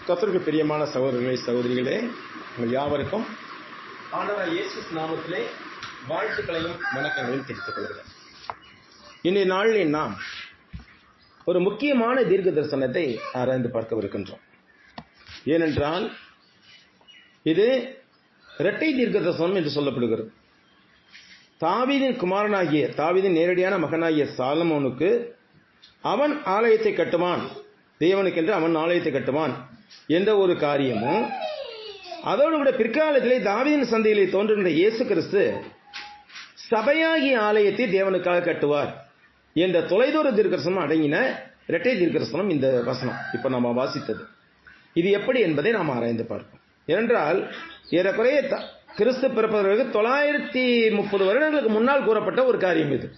கர்த்தருக்கு பிரியமான சகோதரர்களே, சகோதரிகளே, உங்கள் யாவருக்கும் ஆண்டவராகிய இயேசு நாமத்திலே வாழ்த்துக்களையும் வணக்கங்களையும் தெரிவித்துக் கொள்கிறேன். இன்றைய நாளில் நாம் ஒரு முக்கியமான தீர்க்க தரிசனத்தை ஆராய்ந்து பார்க்கவிருக்கின்றோம். ஏனென்றால் இது இரட்டை தீர்க்க தரிசனம் என்று சொல்லப்படுகிறது. தாவீதின் குமாரனாகிய தாவீதின் நேரடியான மகனாகிய சாலமோனுக்கு அவன் ஆலயத்தை கட்டுவான், தேவனுக்கென்று அவன் ஆலயத்தை கட்டுவான் என்ற ஒரு காரியமும், அதோடு கூட பிற்காலத்திலே தாவீதின் சந்ததியிலே தோன்றுகின்ற இயேசு கிறிஸ்து சபையாகிய ஆலயத்தை தேவனுக்காக கட்டுவார் என்ற தொலைதூர தீர்க்கதரிசனம் அடங்கின இரட்டை தீர்க்கதரிசனம் இந்த வசனம் இப்ப நாம வாசித்தது. இது எப்படி என்பதை நாம் ஆராய்ந்து பார்ப்போம். ஏனென்றால் ஏறக்குறைய கிறிஸ்து பிறப்பதற்கு 930 வருடங்களுக்கு முன்னால் கூறப்பட்ட ஒரு காரியம் இது.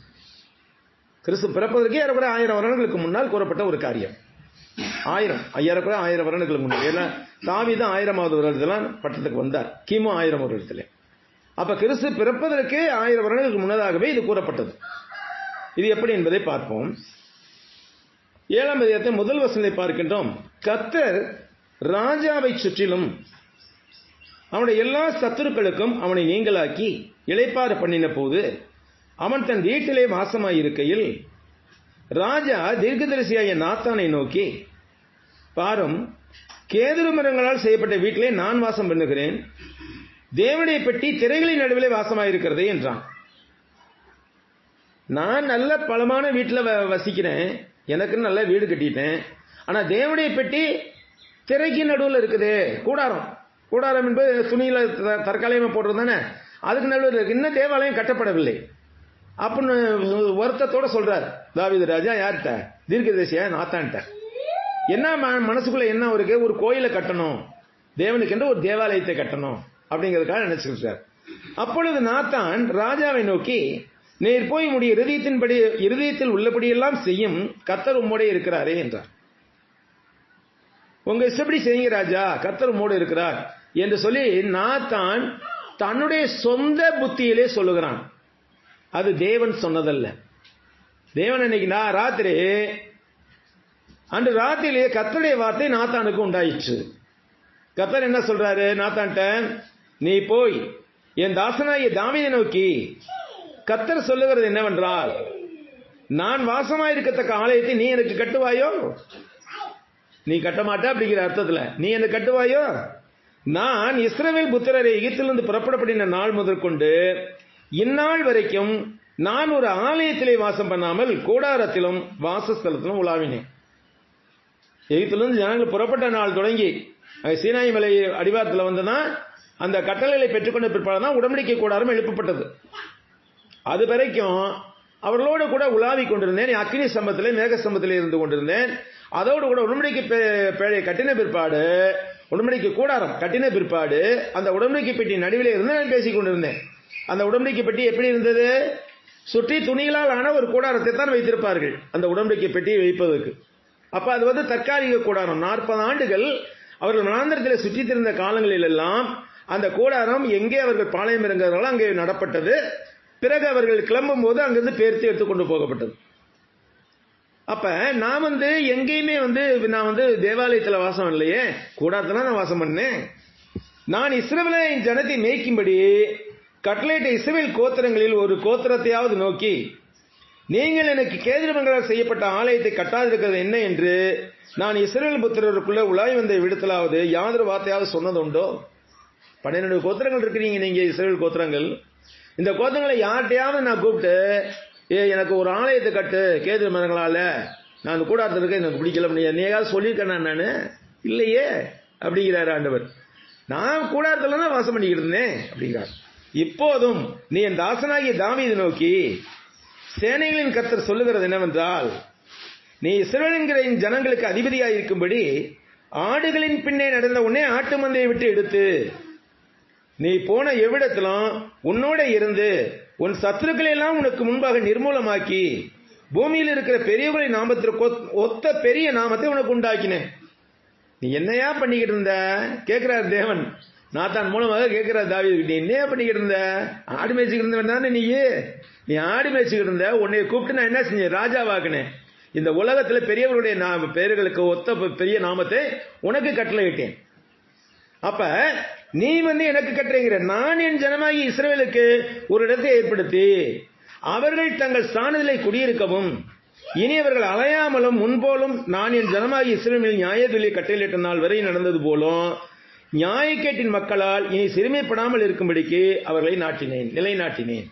கிறிஸ்து பிறப்பதற்கு ஏறக்குறைய 1000 வருடங்களுக்கு முன்னால் கூறப்பட்ட ஒரு காரியம். 1000 வருடங்களுக்கு முன்னால். ஏன்னா தாவீது 1000வது வருடத்துல பட்டத்துக்கு வந்தார், கிமு 1000 வருடத்துல. அப்ப கிறிஸ்து பிறப்பதற்கு 1000 வருடங்களுக்கு முன்னதாகவே இது கூறப்பட்டது. இது எப்படி என்பதை பார்ப்போம். 7ஆம் அதிகாரத்தை முதல் வசனத்தை பார்க்கின்றோம். கர்த்தர் ராஜாவை சுற்றிலும் அவனுடைய எல்லா சத்துருக்களுக்கும் அவனை நீங்களாக்கி இளைப்பாற பண்ணின போது அவன் தன் வீட்டிலே வாசமாயிருக்கையில் ராஜா தீர்க்கதரிசியாகிய நாத்தானை நோக்கி, பாரும், கேதுரு மரங்களால் செய்யப்பட்ட வீட்டிலே நான் வாசம் பண்ணுகிறேன், தேவனுடைய பெட்டி திரைகளின் நடுவிலே வாசமாயிருக்கிறதே என்றான். நான் நல்ல பலமான வீட்டில் வசிக்கிறேன், எனக்கு நல்ல வீடு கட்டிட்டேன், ஆனா தேவனுடைய பெட்டி திரைக்கு நடுவில் இருக்குது. கூடாரம் என்பது துணியில தற்காலிகமா போடுறது தானே, அதுக்கு நடுவில் இருக்கு. இன்னும் தேவாலயம் கட்டப்படவில்லை அப்படின்னு வருத்தத்தோட சொல்றார் தாவீது ராஜா. யார்கிட்ட? தீர்க்கதரிசியா நாத்தான்ட்ட. என்ன மனசுக்குள்ள என்ன இருக்கு? ஒரு கோயிலை கட்டணும், தேவனுக்கு என்று ஒரு தேவாலயத்தை கட்டணும் அப்படிங்கிறதுக்காக நினைச்சிருக்கார். அப்பொழுது நாத்தான் ராஜாவை நோக்கி, நீர் போய் உம்முடைய இருதயத்தில் உள்ளபடியெல்லாம் செய்யும் கர்த்தர் உம்மோடே இருக்கிறாரே என்றார். உங்க இஷ்டப்படி செய்யுங்க ராஜா, கர்த்தர் உம்மோடு இருக்கிறார் என்று சொல்லி நாத்தான் தன்னுடைய சொந்த புத்தியிலே சொல்லுகிறான். அது தேவன் சொன்னதல்ல. தேவன் அன்னைக்கு அன்று ராத்திரிலே கர்த்தருடைய வார்த்தை நாத்தானுக்கு உண்டாயிற்று. கர்த்தர் என்ன சொல்றாரு நாத்தான்ட்ட? நீ போய் என் தாசனாகிய தாவீதை நோக்கி, கர்த்தர் சொல்லுகிறது என்னவென்றால், நான் வாசமாயிருக்கத்தக்க ஆலயத்தை நீ எனக்கு கட்டுவாயோ? நீ கட்ட மாட்டா அப்படிங்கிற அர்த்தத்துல நீ எனக்கு கட்டுவாயோ? நான் இஸ்ரவேல் புத்திரரை எகிப்திலிருந்து புறப்படப்படின நாள் முதற்கொண்டு இந்நாள் வரைக்கும் நான் ஒரு ஆலயத்திலே வாசம் பண்ணாமல் கூடாரத்திலும் வாசஸ்தலத்திலும் உலாவினேன். எகிப்திலிருந்து ஜனங்கள் புறப்பட்ட நாள் தொடங்கி சீனாய் மலை அடிவாரத்தில் வந்ததான் அந்த கட்டளைகளை பெற்றுக்கொண்ட பிற்பாடுதான் உடன்படிக்கை கூடாரம் எழுப்பப்பட்டது. அது வரைக்கும் அவர்களோடு கூட உலாவி கொண்டிருந்தேன். அக்னி ஸ்தம்பத்திலே மேக ஸ்தம்பத்திலே இருந்து கொண்டிருந்தேன். அதோடு கூட உடன்படிக்கை பேழையை கட்டின பிற்பாடு, உடன்படிக்கை கூடாரம் கட்டின பிற்பாடு அந்த உடன்படிக்கை பெட்டி நடுவிலே இருந்து நான் பேசிக் கொண்டிருந்தேன். அந்த உடன்படிக்கை பெட்டி எப்படி இருந்தது? சுற்றி துணிகளால் ஆன ஒரு கூடாரத்தை தான் வைத்திருப்பார்கள் அந்த உடன்படிக்கை பெட்டியை வைப்பதற்கு. அப்ப அது தற்காலிக கூடாரம். 40 ஆண்டுகள் அவர்கள் வனாந்திரத்தில் சுற்றி திரிந்த காலங்களில் எல்லாம் அந்த கூடாரம் எங்கே அவர்கள் பாளையம் இறங்குகிறார்களோ அங்கே நடப்பட்டது. பிறகு அவர்கள் கிளம்பும் போது அங்கிருந்து பேர்த்து எடுத்துக்கொண்டு போகப்பட்டது. அப்ப நான் எங்கேயுமே நான் தேவாலயத்தில் வாசம் இல்லையே, கூடாரத்துல நான் வாசம் பண்ணேன். நான் இஸ்ரவேலின் ஜனத்தை மேய்க்கும்படி கட்டளையிட்ட இஸ்ரவேல் கோத்திரங்களில் ஒரு கோத்திரத்தையாவது நோக்கி, நீங்கள் எனக்கு கேதுருமங்களால் செய்யப்பட்ட ஆலயத்தை கட்டாதிருக்கிறது என்ன என்று நான் இஸ்ரவேல் புத்திரருக்குள்ள உலாவி வந்த விடத்திலாவது யாதொரு வார்த்தையாவது சொன்னது உண்டோ? 12 கோத்திரங்கள் இருக்கிறீங்க நீங்க, இஸ்ரவேல் கோத்திரங்கள். இந்த கோத்திரங்களை யார்கிட்டையாவது நான் கூப்பிட்டு, எனக்கு ஒரு ஆலயத்தை கட்டு கேதுரு மரங்களால, நான் கூடாரத்தில் இருக்க எனக்கு பிடிக்கல, நீயாவது சொல்லியிருக்கேன் நான் இல்லையே அப்படிங்கிறாரு ஆண்டவர். நான் கூடாரத்துல தான் வாசம் பண்ணிக்கிட்டு இருந்தேன் அப்படிங்கிறார். இப்போதும் நீ என் தாசனாகிய தாவீதை நோக்கி, சேனைகளின் கர்த்தர் சொல்லுகிறது என்னவென்றால், நீ இஸ்ரவேலின் ஜனங்களுக்கு அதிபதியாக இருக்கும்படி ஆடுகளின் பின்னே நடந்த உடனே ஆட்டு மந்தையை விட்டு எடுத்து நீ போன எவ்விடத்திலும் உன்னோட இருந்து உன் சத்துருக்களை எல்லாம் உனக்கு முன்பாக நிர்மூலமாக்கி பூமியில் இருக்கிற பெரியவர்களின் நாமத்திற்கு ஒத்த பெரிய நாமத்தை உனக்கு உண்டாக்கினேன். நீ என்னையா பண்ணிக்கிட்டு இருந்த கேட்கிறார் தேவன். நாத்தான் மூலமாக கேட்கிறார் தாவீது, நீ என்னையா பண்ணிக்கிட்டு இருந்த? ஆடு மேய்ச்சிக்கிட்டு இருந்தவன் தானே நீ ஆடு மேய்ச்சிக்கிட்டு இருந்த. உன்னை கூப்பிட்டு நான் என்ன செஞ்சேன்? ராஜாவாக்குனேன். இந்த உலகத்தில் பெரியவருடைய பெயர்களுக்கு ஒத்த பெரிய நாமத்தை உனக்கு கட்டளையிட்டேன். அப்ப நீ எனக்கு கட்டளைங்கிற, நான் என் ஜனமாகி இஸ்ரவேலுக்கு ஒரு இடத்தை ஏற்படுத்தி அவர்கள் தங்கள் ஸ்தானத்திலே குடியிருக்கவும் இனி அவர்கள் அலையாமலும் முன்போலும் நான் என் ஜனமாகி இஸ்ரவேலில் நியாயவிதியை கட்டளையிட்ட நாள் வரை நடந்தது போலும் நியாயக்கேட்டின் மக்களால் இனி சிறுமைப்படாமல் இருக்கும்படிக்கு அவர்களை நிலைநாட்டினேன்.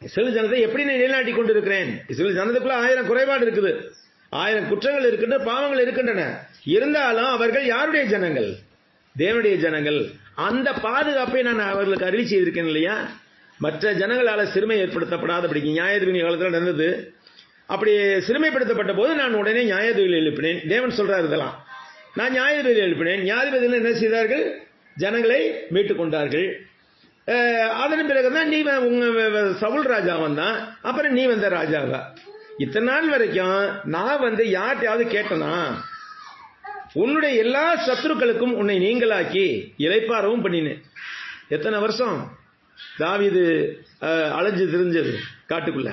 இஸ்ரவேல் ஜனத்தை எப்படி நான் நிலைநாட்டி கொண்டிருக்கிறேன்? இஸ்ரவேல் ஜனத்துக்குள்ள 1000 குறைபாடு இருக்குது, 1000 குற்றங்கள் இருக்கின்ற, பாவங்கள் இருக்கின்றன. இருந்தாலும் அவர்கள் யாருடைய ஜனங்கள்? தேவனுடைய ஜனங்கள். அந்த பாதுகாப்பை நான் அவர்களுக்கு அறிவி செய்திருக்கேன் இல்லையா? மற்ற ஜனங்களால் சிறுமை ஏற்படுத்தப்படாதபடிக்கு நியாயாதிபதி காலத்தில் நடந்தது. அப்படி சிறுமைப்படுத்தப்பட்ட போது நான் உடனே நியாயாதிபதிகளை எழுப்பினேன். தேவன் சொல்றாரு இதெல்லாம். நான் நியாயாதிபதிகளை எழுப்பினேன். நியாயாதிபதிகள் என்ன செய்தார்கள்? ஜனங்களை மீட்டுக் கொண்டார்கள். அதன் பிறகுதான் நீ சவுல் ராஜா வந்தான், அப்புறம் நீ வந்த ராஜாவா? இத்தனை நாள் வரைக்கும் நான் யார்ட்டையாவது கேட்டனா? உன்னுடைய எல்லா சத்துருக்களுக்கும் உன்னை நீங்களாக்கி இளைப்பாறவும் பண்ணினேன். எத்தனை வருஷம் தாவீது அலைஞ்சு திரிஞ்சது காட்டுக்குள்ள?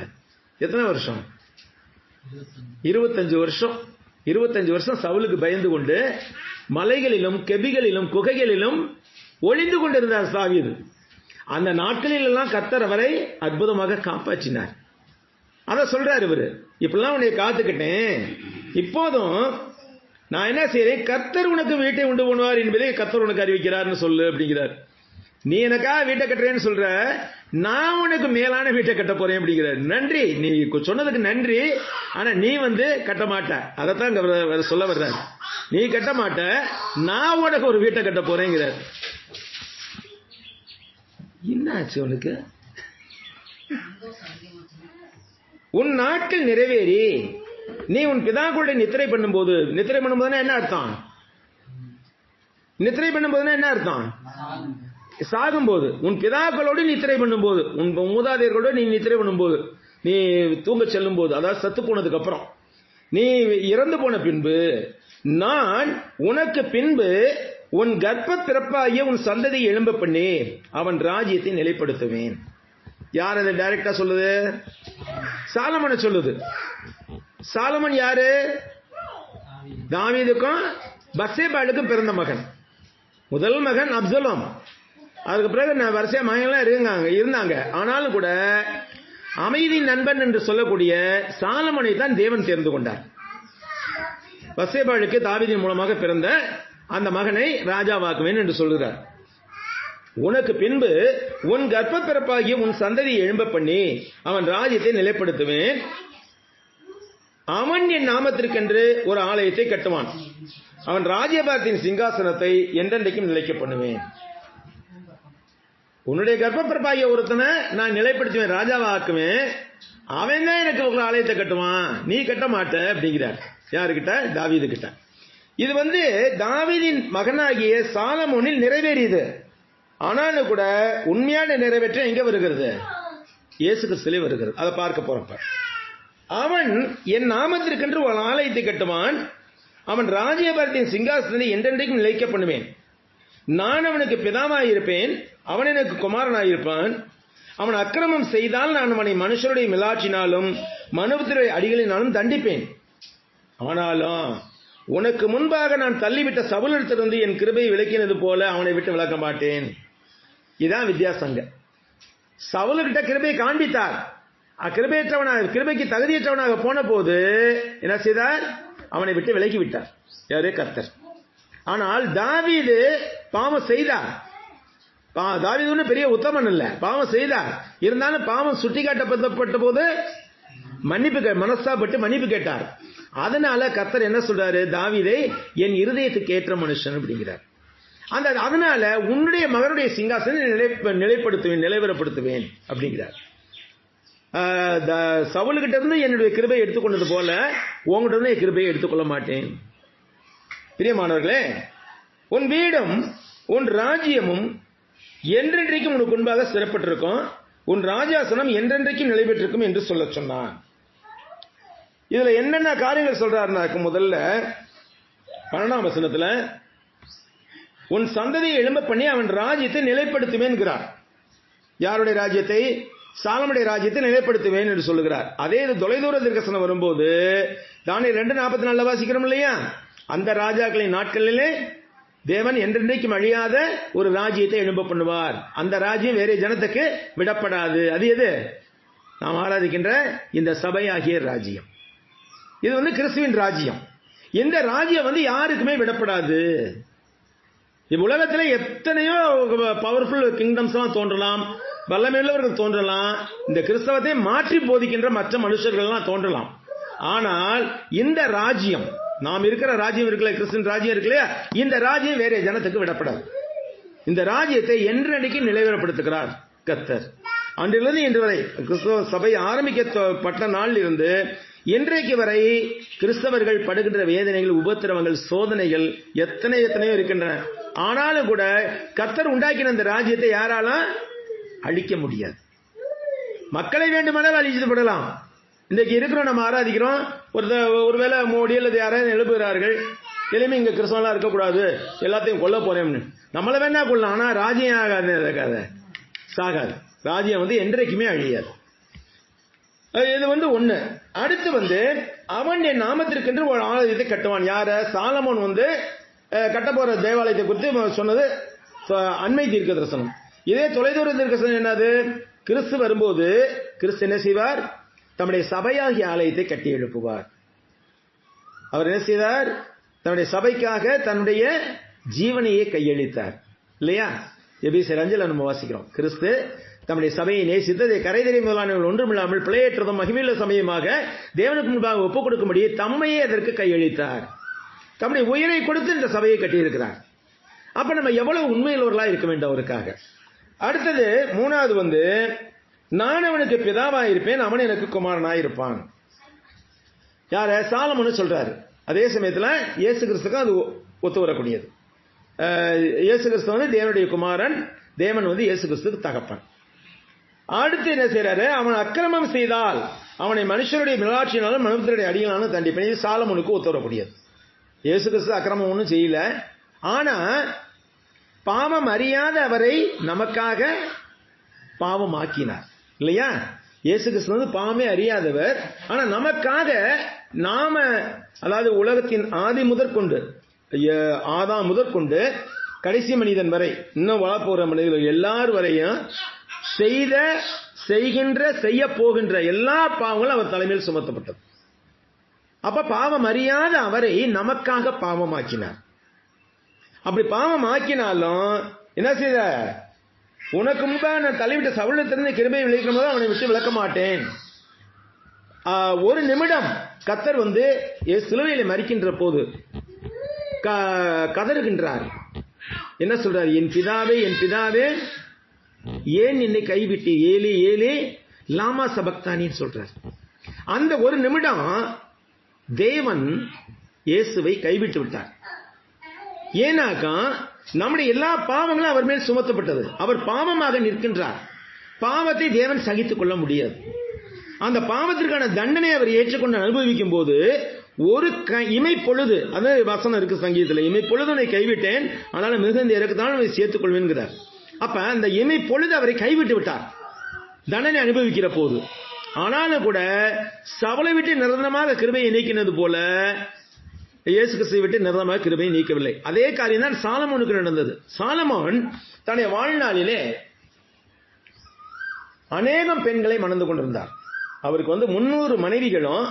எத்தனை வருஷம்? 25 வருஷம். 25 வருஷம் சவுலுக்கு பயந்து கொண்டு மலைகளிலும் கெபிகளிலும் குகைகளிலும் ஒளிந்து கொண்டிருந்தார் தாவீது. அந்த நாட்களில் எல்லாம் கர்த்தர் அவரை அற்புதமாக காப்பாற்றினார். அத சொல்றாரு இவரு. இப்பெல்லாம் உன்னை காத்துக்கிட்டேன், இப்போதும் நான் என்ன செய்யறேன்? கர்த்தர் உனக்கு வீட்டை உண்டு பண்ணுவார் என்பதை கர்த்தர் உனக்கு அறிவிக்கிறார்னு சொல்லு அப்படிங்கிறார். நீ எனக்கா வீட்டை கட்டுறேன்னு சொல்ற, நான் உனக்கு மேலான வீட்டை கட்ட போறேன் அப்படிங்கிறார். நன்றி, நீ சொன்னதுக்கு நன்றி. ஆனா நீ கட்ட மாட்ட. அதைத்தான் சொல்ல வர்றாரு. நீ கட்ட மாட்ட, நான் உனக்கு ஒரு வீட்டை கட்ட போறேங்கிறார். என்ன ஆச்சு உனக்கு? உன் நாட்கள் நிறைவேறி நீ உன் பிதாக்களுடைய நித்திரை பண்ணும்போது என்ன அர்த்தம்? நித்திரை பண்ணும்போதுன்னா என்ன அர்த்தம்? சாகும்போது. உன் பிதாக்களோடு நித்திரை பண்ணும்போது, உன் மூதாதையர்களோடு நீ நித்திரை பண்ணும்போது, நீ தூங்க செல்லும் போது, அதாவது சத்து போனதுக்கு அப்புறம், நீ இறந்து போன பின்பு நான் உனக்கு பின்பு உன் கர்ப்ப பிறப்பாகிய உன் சந்ததியை எழும்ப பண்ணி அவன் ராஜ்யத்தை நிலைப்படுத்துவேன். யார் அதை டைரக்டா சொல்லுது? சாலமனை சொல்லுது. சாலமன் யாரு? தாவீதுக்கும் பத்சேபாளுக்கும் பிறந்த மகன். முதல் மகன் அப்சலோம். அதுக்கு பிறகு வரிசையா மகன்லாம் இருந்தாங்க. ஆனாலும் கூட அமைதியின் நண்பன் என்று சொல்லக்கூடிய சாலமனை தான் தேவன் தேர்ந்து கொண்டார். பத்சேபாளுக்கு தாவீதின் மூலமாக பிறந்த அந்த மகனை ராஜாவாக்குவேன் என்று சொல்கிறார். உனக்கு பின்பு உன் கர்ப்ப பிறப்பாகிய உன் சந்ததியை எழும்ப பண்ணி அவன் ராஜ்யத்தை நிலைப்படுத்துவேன். அவன் என் நாமத்திற்கென்று ஒரு ஆலயத்தை கட்டுவான். அவன் ராஜ்யபாரத்தின் சிங்காசனத்தை என்றென்றைக்கும் நிலைக்க பண்ணுவேன். உன்னுடைய கர்ப்ப பிறப்பாகிய ஒருத்தனை நான் நிலைப்படுத்துவேன், ராஜாவாக்குவேன். அவன் தான் எனக்கு ஒரு ஆலயத்தை கட்டுவான், நீ கட்ட மாட்ட அப்படிங்கிறார். யாருக்கிட்ட? தாவீது கிட்ட. இது தாவீதின் மகனாகிய சாலமோனில் நிறைவேறியது. ஆனாலும் கூட உண்மையான நிறைவேற்ற எங்க வருகிறது? இயேசு கிறிஸ்துவிலே வருகிறது. அதை பார்க்க போறப்ப அவன் என் நாமத்திற்கென்று ஒரு ஆலயத்தை கட்டுவான். அவன் ராஜ்யபாரத்தின் சிங்காசனத்தை என்றென்றைக்கும் நிலைக்க பண்ணுவேன். நான் அவனுக்கு பிதாவாயிருப்பேன், அவன் எனக்கு குமாரனாயிருப்பான். அவன் அக்கிரமம் செய்தால் நான் அவனை மனுஷருடைய மிலாற்றினாலும் மனுபுத்திரருடைய அடிகளினாலும் தண்டிப்பேன். ஆனாலும் உனக்கு முன்பாக நான் தள்ளிவிட்ட சவுலிடத்திலிருந்து என் கிருபையை விலக்கினது போல அவனை விட்டு விலக்க மாட்டேன். இதான் வித்தியாசங்க. சவுலுக்கிட்ட கிருபையை காண்பித்தார். கிருபைக்கு தகுதியற்றவனாக போன போது என்ன செய்தார்? அவனை விட்டு விலக்கி விட்டார். யாரு? கர்த்தர். ஆனால் தாவீது பாவம் செய்தார். தாவீது பெரிய உத்தமன் இல்ல, பாவம் செய்தார். இருந்தாலும் பாவம் சுட்டி காட்டப்பட்ட போது மனஸ்தாபப்பட்டு மன்னிப்பு கேட்டார். அதனால கர்த்தர் என்ன சொல்றாரு? தாவீதை என் இருதயத்துக்கு ஏற்ற மனுஷன் அப்படிங்கிறார். அதனால உன்னுடைய மகனுடைய சிங்காசனை நிலைப்படுத்துவேன், நிலைவரப்படுத்துவேன் அப்படிங்கிறார். சவுலுகிட்ட இருந்து என்னுடைய கிருபையை எடுத்துக்கொண்டது போல உங்ககிட்ட இருந்து என் கிருபையை எடுத்துக்கொள்ள மாட்டேன். பிரியமானவர்களே, உன் வீடும் உன் ராஜ்யமும் என்றென்றைக்கும் உனக்கு முன்பாக சிறப்பட்டிருக்கும், உன் ராஜாசனம் என்றென்றைக்கும் நிலை பெற்றிருக்கும் என்று சொல்ல சொன்னான். இதுல என்னென்ன காரியங்கள் சொல்றாருனாக்கு, முதல்ல 12ஆம் வசனத்துல உன் சந்ததியை எழும்ப பண்ணி அவன் ராஜ்யத்தை நிலைப்படுத்துவேன்கிறார். யாருடைய ராஜ்யத்தை? சாலமுடைய ராஜ்யத்தை நிலைப்படுத்துவேன் என்று சொல்லுகிறார். அதே இது தொலைதூர தரிசனம் வரும்போது தானியேல் 2:44 வாசிக்கிறோம் இல்லையா, அந்த ராஜாக்களின் நாட்களிலே தேவன் என்றென்றைக்கும் அழியாத ஒரு ராஜ்யத்தை எழும்ப பண்ணுவார். அந்த ராஜ்யம் வேற ஜனத்துக்கு விடப்படாது. அது எது? நாம் ஆராதிக்கின்ற இந்த சபையாகிய ராஜ்யம். இது கிறிஸ்துவின் ராஜ்யம். இந்த ராஜ்யம் யாருக்குமே விடப்படாது. இவ்வுலகத்தில் எத்தனையோ பவர்ஃபுல் கிங்டம்ஸ் எல்லாம் தோன்றலாம், வல்லமையுள்ளவர்கள் தோன்றலாம், இந்த கிறிஸ்தவத்தை மாற்றி போதிக்கின்ற மற்ற மனுஷர்கள் எல்லாம் தோன்றலாம். ஆனால் இந்த ராஜ்யம், நாம் இருக்கிற ராஜ்யம் இருக்குல்ல, கிறிஸ்துவின் ராஜ்யம் இருக்குல்லையா, இந்த ராஜ்யம் வேற ஜனத்துக்கு விடப்படாது. இந்த ராஜ்யத்தை என்றென்றைக்கு நிலைவரப்படுத்துகிறார் கர்த்தர். அன்றிலிருந்து இன்று வரை கிறிஸ்தவ சபை ஆரம்பிக்கப்பட்ட நாளில் இருந்து இன்றைக்கு வரை கிறிஸ்தவர்கள் படுகின்ற வேதனைகள், உபத்திரவங்கள், சோதனைகள் எத்தனையோ இருக்கின்றன. ஆனாலும் கூட கர்த்தர் உண்டாக்கின அந்த ராஜ்யத்தை யாராலும் அழிக்க முடியாது. மக்களை வேண்டுமானால் அழிச்சுப்படலாம். இன்றைக்கு இருக்கிறோம், நம்ம ஆராதிக்கிறோம், ஒருவேளை மோடி அல்லது யாராவது எழுப்புகிறார்கள், எளிமை இங்க கிறிஸ்தவெல்லாம் இருக்கக்கூடாது, எல்லாத்தையும் கொல்ல போறேன்னு. நம்மளை வேணா கொள்ளலாம், ஆனா ராஜ்யம் ஆகாது, சாகாது. ராஜ்யம் என்றைக்குமே அழியாது. இது ஒண்ணு. அடுத்து அவன் என் நாமத்திற்கென்று ஒரு ஆலயத்தை கட்டுவான். யார? சாலமோன் கட்ட போற தேவாலயத்தை குறித்து சொன்னது அண்மை தீர்க்க தரிசனம். இதே தொலைதூர தீர்க்க தரிசனம் என்னது? கிறிஸ்து வரும்போது கிறிஸ்து என்ன செய்வார்? தம்முடைய சபையாகிய ஆலயத்தை கட்டி எழுப்புவார். அவர் என்ன செய்தார்? தன்னுடைய சபைக்காக தன்னுடைய ஜீவனையே கையளித்தார் இல்லையா? எபேசியர் 5 நம்ம வாசிக்கிறோம். கிறிஸ்து தம்முடைய சபையை நேசித்து அதை கரைதறி முதலானவர்கள் ஒன்றுமில்லாமல் பிழையற்றதும் மகிமையுள்ள சமயமாக தேவனுக்கு முன்பாக ஒப்புக் கொடுக்கும்படியே தம்மையே அதற்கு கையளித்தார். தம்முடைய உயிரை கொடுத்து இந்த சபையை கட்டியிருக்கிறார். அப்ப நம்ம எவ்வளவு உண்மையுள்ளவர்களா இருக்க வேண்டும் அவருக்காக. அடுத்தது 3வது நான் அவனுக்கு பிதாவாயிருப்பேன், அவன் எனக்கு குமாரனாயிருப்பான். யார? சாலமோன் சொல்றாரு. அதே சமயத்தில் இயேசு கிறிஸ்துக்கு அது ஒத்து வரக்கூடியது. இயேசு கிறிஸ்து தேவனுடைய குமாரன், தேவன் இயேசு கிறிஸ்துக்கு தகப்பன். அடுத்து என்ன செய்யறாரு? அவன் அக்கிரமம் செய்தால் அவனை மனுஷருடைய மிளாட்சியினாலும் மனுஷருடைய அடியினாலும் தண்டிப்பேன். இது சாலமோனுக்கு ஒத்து வரக்கூடியது. இயேசு கிறிஸ்து அக்கிரமம் ஒன்றும் செய்யல, ஆனா பாவம் அறியாத அவரை நமக்காக பாவம் ஆக்கினார் இல்லையா? இயேசு கிறிஸ்து பாவமே அறியாதவர், ஆனா நமக்காக நாம, அதாவது உலகத்தின் ஆதி முதற்கொண்டு, ஆதாம் முதற்கொண்டு கடைசி மனிதன் வரை, இன்னும் வளப்போற மனிதர்கள் எல்லாரும் வரையும் செய்கின்ற செய்ய போகின்ற எல்லா பாவங்களும் அவர் தலைமையில் சுமத்தப்பட்டது. அப்ப பாவம் அறியாத அவரை நமக்காக பாவமாக்கினார். அப்படி பாவம் ஆக்கினாலும் என்ன செய்த? உனக்கு முன்பாக நான் தலைவிட்ட சவுளத்திலிருந்து கிருபையை விளைவிக்கும் போது அவனை விட்டு விளக்க மாட்டேன். ஒரு நிமிடம் கர்த்தர் சிலுவையிலே மரிக்கின்ற போது கதறுகின்றார். என்ன சொல்றார்? என் பிதாவே, என் பிதாவே, ஏன் என்னை கைவிட்டு, ஏலே ஏலே லாமா சபக்தானின்னு சொல்றார். அந்த ஒரு நிமிடம் தேவன் இயேசுவை கைவிட்டு விட்டார். ஏனாக்கா நம்முடைய எல்லா பாவங்களும் அவர் மேல் சுமத்தப்பட்டது. அவர் பாவமாக நிற்கின்றார். பாவத்தை தேவன் சகித்துக் கொள்ள முடியாது. அந்த பாவத்திற்கான தண்டனை அவர் ஏற்றுக்கொண்டு அனுபவிக்கும் போது ஒரு இமை பொழுது, அதாவது வசனம் இருக்கு சங்கீதத்தில், இமை பொழுது உன்னை கைவிட்டேன், ஆனாலும் மிகுந்த இறக்கத்தான் உன்னை சேர்த்துக் கொள்வேன்கிறார். அப்ப அந்த இமை பொழுது அவரை கைவிட்டு விட்டார் தண்டனை அனுபவிக்கிற போது. ஆனாலும் கூட சவுலை விட்டு நிரந்தரமாக கிருபையை நீக்கினது போல இயேசு கிறிஸ்துவை விட்டு நிரந்தரமாக கிருபையை நீக்கவில்லை. அதே காரியம் தான் சாலமோனுக்கு நடந்தது. சாலமோன் தன்னுடைய வாழ்நாளிலே அநேகம் பெண்களை மணந்து கொண்டிருந்தார். அவருக்கு 300 மனைவிகளும்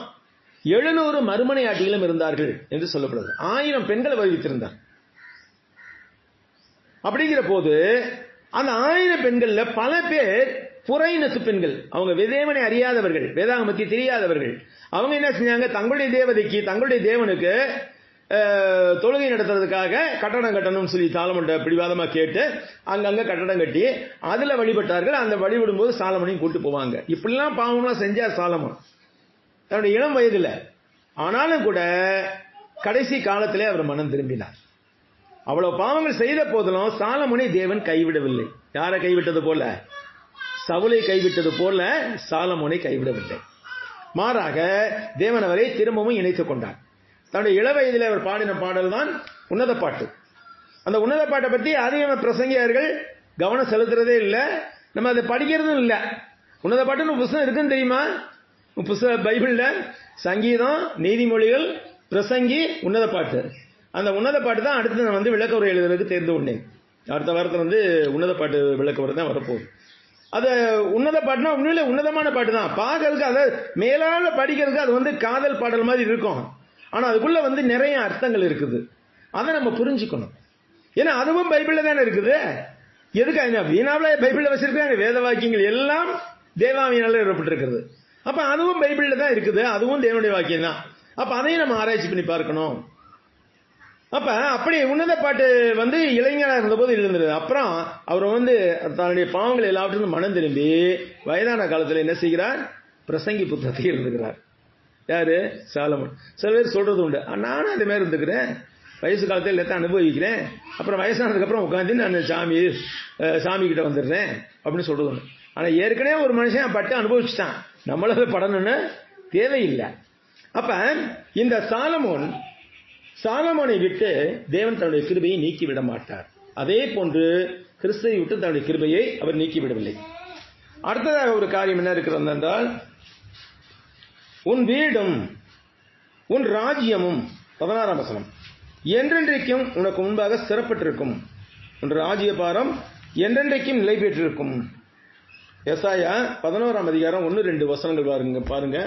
700 மறுமனையாட்டிகளும் இருந்தார்கள் என்று சொல்லப்படுது. 1000 பெண்களை வருவித்திருந்தார். அப்படிங்கிற போது அந்த 1000 பெண்கள்ல பல பேர் புறையினத்து பெண்கள். அவங்க தேவனை அறியாதவர்கள், வேதாகமத்தை தெரியாதவர்கள். அவங்க என்ன செஞ்சாங்க? தங்களுடைய தேவதைக்கு, தங்களுடைய தேவனுக்கு தொழுகை நடத்துறதுக்காக கட்டடம் கட்டணும்னு சொல்லி சாலமோன்ட பிடிவாதமா கேட்டு அங்கங்க கட்டடம் கட்டி அதுல வழிபட்டார்கள். அந்த வழிபடும் போது சாலமோனையும் கூட்டு போவாங்க. இப்படிலாம் பாவம்லாம் செஞ்சார் சாலமோன் தன்னுடைய இளம் வயதுல. ஆனாலும் கூட கடைசி காலத்திலே அவர் மனம் திரும்பினார். அவ்வளவு பாவங்கள் செய்த போதிலும் சாலமோனை தேவன் கைவிடவில்லை. யாரை கைவிட்டது போல? சவுலை கைவிட்டது போல சாலமோனை கைவிடவில்லை. மாறாக தேவன் அவரை திரும்பவும் இணைத்துக் கொண்டார். தன்னுடைய இள வயதில் அவர் பாடின பாடல் தான் உன்னத பாட்டு. அந்த உன்னத பாட்டை பற்றி அதிகமாக பிரசங்கியார்கள் கவனம் செலுத்துறதே இல்லை. நம்ம அதை படிக்கிறதும் இல்லை. உன்னத பாட்டுன்னு புஸ்தகம் இருக்குன்னு தெரியுமா? பைபிள்ல சங்கீதம், நீதிமொழிகள், பிரசங்கி, உன்னத பாட்டு. அந்த உன்னத பாட்டு தான் அடுத்து நான் விளக்க உரை எழுதுறதுக்கு தேர்ந்து கொண்டேன். அடுத்த வாரத்தில் உன்னத பாட்டு விளக்க உரை தான் வரப்போகுது. அது உன்னத பாட்டுனா உண்மையிலே உன்னதமான பாட்டு தான். பார்க்கறதுக்கு அதை மேலால படிக்கிறதுக்கு அது காதல் பாடல் மாதிரி இருக்கும். ஆனா அதுக்குள்ள நிறைய அர்த்தங்கள் இருக்குது. அதை நம்ம புரிஞ்சுக்கணும். ஏன்னா அதுவும் பைபிள்ல தானே இருக்குது. எதுக்கு வீணாவில பைபிள்ல வச்சிருக்காங்க? வேத வாக்கியங்கள் எல்லாம் தேவாவியால எழுதப்பட்டிருக்கிறது. அப்ப அதுவும் பைபிள்ல தான் இருக்குது. அதுவும் தேவனுடைய வாக்கியம் தான். அப்ப அதையும் நம்ம ஆராய்ச்சி பண்ணி பார்க்கணும். அப்ப அப்படி உன்னத பாட்டு இளைஞராக இருந்த போது இருந்தது. அப்புறம் அவர் தன்னுடைய பாவங்கள் எல்லாவற்றிலும் மனம் திரும்பி வயதான காலத்தில் என்ன செய்கிறார்? பிரசங்கி புத்தகத்தை எழுதுகிறார். யாரு? சாலமோன். சில பேர் சொல்றது உண்டு, நானும் அதே மாதிரி இருந்துக்கிறேன், வயசு காலத்தில் எல்லாத்தையும் அனுபவிக்கிறேன், அப்புறம் வயசானதுக்கு அப்புறம் உட்காந்து நான் சாமி கிட்ட வந்துடுறேன் அப்படின்னு சொல்றது உண்டு. ஆனா ஏற்கனவே ஒரு மனுஷன் பட்டு அனுபவிச்சுட்டான், நம்மள படணும்னு தேவையில்லை. அப்ப இந்த சாலமோனை விட்டு தேவன் தன்னுடைய கிருபையை நீக்கி விட மாட்டார். அதே போன்று கிறிஸ்துவை விட்டு தன்னுடைய கிருபையை அவர் நீக்கிவிடவில்லை. அடுத்ததாக ஒரு காரியம் என்ன இருக்கிறது என்றால், உன் வீடும் உன் ராஜ்யமும் 16ஆம் வசனம் என்றென்றைக்கும் உனக்கு முன்பாக சிறப்பட்டிருக்கும். உன் ராஜ்ய பாரம் என்றென்றைக்கும் நிலை பெற்றிருக்கும். எசாயா 11ஆம் அதிகாரம் 1-2 வசனங்கள் பாருங்க.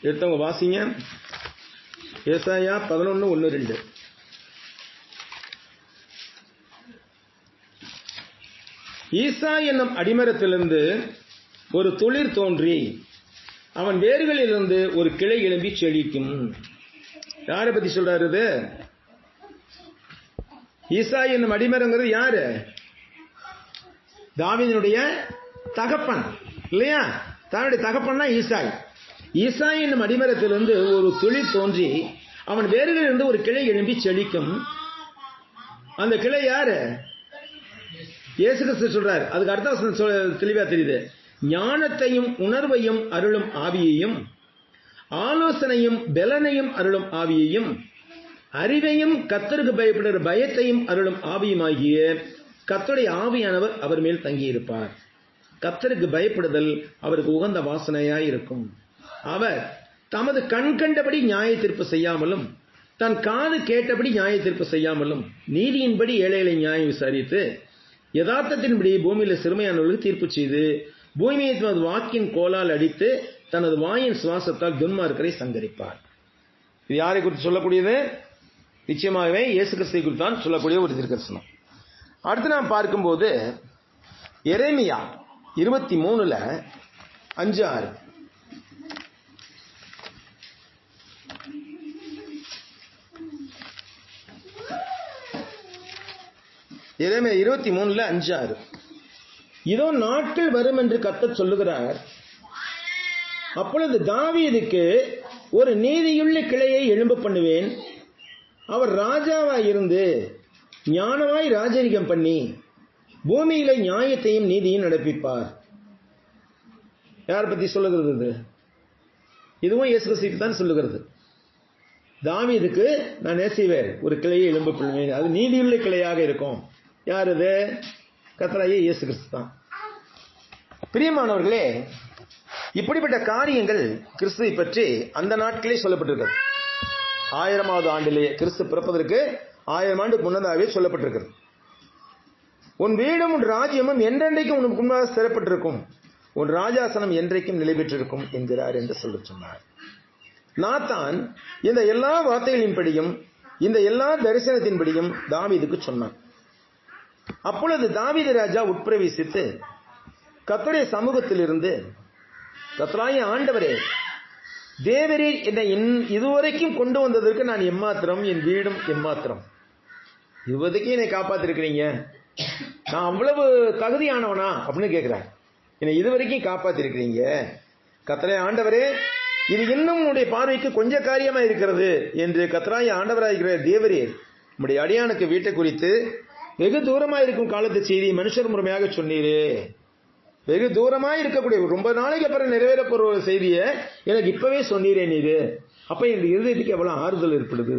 எடுத்தவங்க வாசிங்க. ஏசாயா 11:1-2. ஈசா என்னும் அடிமரத்திலிருந்து ஒரு துளிர் தோன்றி அவன் வேர்களிலிருந்து ஒரு கிளை எழும்பி செழிக்கும். யாரை பத்தி சொல்றாரு இது? ஈசா என்னும் அடிமரங்கிறது யாரு? தாவீதினுடைய தகப்பன் இல்லையா? தன்னுடைய தகப்பன்னா ஈசாய். ஈசாய் என்னும் அடிமரத்திலிருந்து ஒரு துளிர் தோன்றி அவன் வேர்களிலிருந்து ஒரு கிளை எழும்பி செழிக்கும். அந்த கிளை யாரு? இயேசு கிறிஸ்து சொல்றாரு. அதுக்கு அடுத்த வசனம் தெளிவா தெரியுது. ஞானத்தையும் உணர்வையும் அருளும் ஆவியையும், ஆலோசனையும் பலனையும் அருளும் ஆவியையும், அறிவையும் கர்த்தருக்கு பயப்படுகிற பயத்தையும் அருளும் ஆவியுமாகிய கர்த்தருடைய ஆவியானவர் அவர் மேல் தங்கியிருப்பார். கர்த்தருக்கு பயப்படுதல் அவருக்கு உகந்த வாசனையாய் இருக்கும். அவர் தமது கண் கண்டபடி நியாய தீர்ப்பு செய்யாமலும் தன் காது கேட்டபடி நியாய தீர்ப்பு செய்யாமலும் நீதியின்படி ஏழைகளை நியாயம் விசாரித்து யதார்த்தத்தின்படி பூமியில சிறுமையானவர்களுக்கு தீர்ப்பு செய்து பூமியை தனது வாக்கின் கோலால் அடித்து தனது வாயின் சுவாசத்தால் துன்மார்க்கரை சங்கரிப்பார். இது யாரை குறித்து சொல்லக்கூடியது? நிச்சயமாகவே இயேசு கிறிஸ்துவை குறித்து தான் சொல்லக்கூடிய ஒரு தீர்க்கதரிசனம். அடுத்து நாம் பார்க்கும்போது எரேமியா 23:5-6. எரேமியா 23:5-6. இதோ நாட்கள் வரும் என்று கர்த்தர் சொல்லுகிறார். அப்பொழுது தாவீதுக்கு ஒரு நீதியுள்ள கிளையை எழும்ப பண்ணுவேன். அவர் ராஜாவாய் இருந்து ஞானமாய் ராஜரிகம் பண்ணி பூமியில நியாயத்தையும் நீதியும் நடப்பிப்பார். யார் பத்தி சொல்லுகிறது இது? இதுவும் இயேசு கிறிஸ்துவுக்கு தான் சொல்லுகிறது. தாவீதுக்கு நான் நேசிவேன், ஒரு கிளையை எழும்ப பண்ணுவேன், அது நீதியுள்ள கிளையாக இருக்கும். யார் இது? கர்த்தராகிய இயேசு கிறிஸ்து தான். பிரியமானவர்களே, இப்படிப்பட்ட காரியங்கள் கிறிஸ்துவை பற்றி அந்த நாட்களே சொல்லப்பட்டிருக்கிறது. 1000வது ஆண்டிலே கிறிஸ்து பிறப்பதற்கு 1000 ஆண்டுக்கு முன்னதாகவே சொல்லப்பட்டிருக்கிறது. உன் வீடும் உன் ராஜ்யமும் என்றென்றைக்கும் உனக்கு முன்பாக சிறப்பட்டிருக்கும், உன் ராஜாசனம் என்றைக்கும் நிலை பெற்றிருக்கும் என்கிறார் என்று சொல்ல சொன்னார். நாத்தான் இந்த எல்லா வார்த்தைகளின்படியும் இந்த எல்லா தரிசனத்தின்படியும் தாவீதுக்கு சொன்னான். அப்பொழுது தாவீது ராஜா உட்பிரவேசித்து கர்த்தருடைய சமூகத்தில் இருந்து, கர்த்தராகிய ஆண்டவரே, தேவரீர் என்னை இதுவரைக்கும் கொண்டு வந்ததற்கு நான் எம்மாத்திரம், என் வீடும் எம்மாத்திரம், இதுவரைக்கும் என்னை காப்பாத்திருக்கிறீங்க, நான் அவ்வளவு தகுதியானவனா அப்படின்னு கேட்கிறார். என்னை இதுவரைக்கும் காப்பாத்திருக்கிறீங்க கர்த்தராகிய ஆண்டவரே, இது இன்னும் உன்னுடைய பார்வைக்கு கொஞ்ச காரியமா இருக்கிறது என்று கர்த்தராகிய ஆண்டவராகிற தேவரீர் உம்முடைய அடியானுக்கு வீட்டை குறித்து வெகு தூரமாக இருக்கும் காலத்து செய்தி மனுஷர் முறைமையாக சொன்னீரே. வெகு தூரமாக இருக்கக்கூடிய ரொம்ப நாளைக்கு அப்புறம் நிறைவேற போற ஒரு செய்தியை எனக்கு இப்பவே சொன்னீரே நீரு. அப்ப இந்த இருதயத்துக்கு எவ்வளவு ஆறுதல் ஏற்படுது.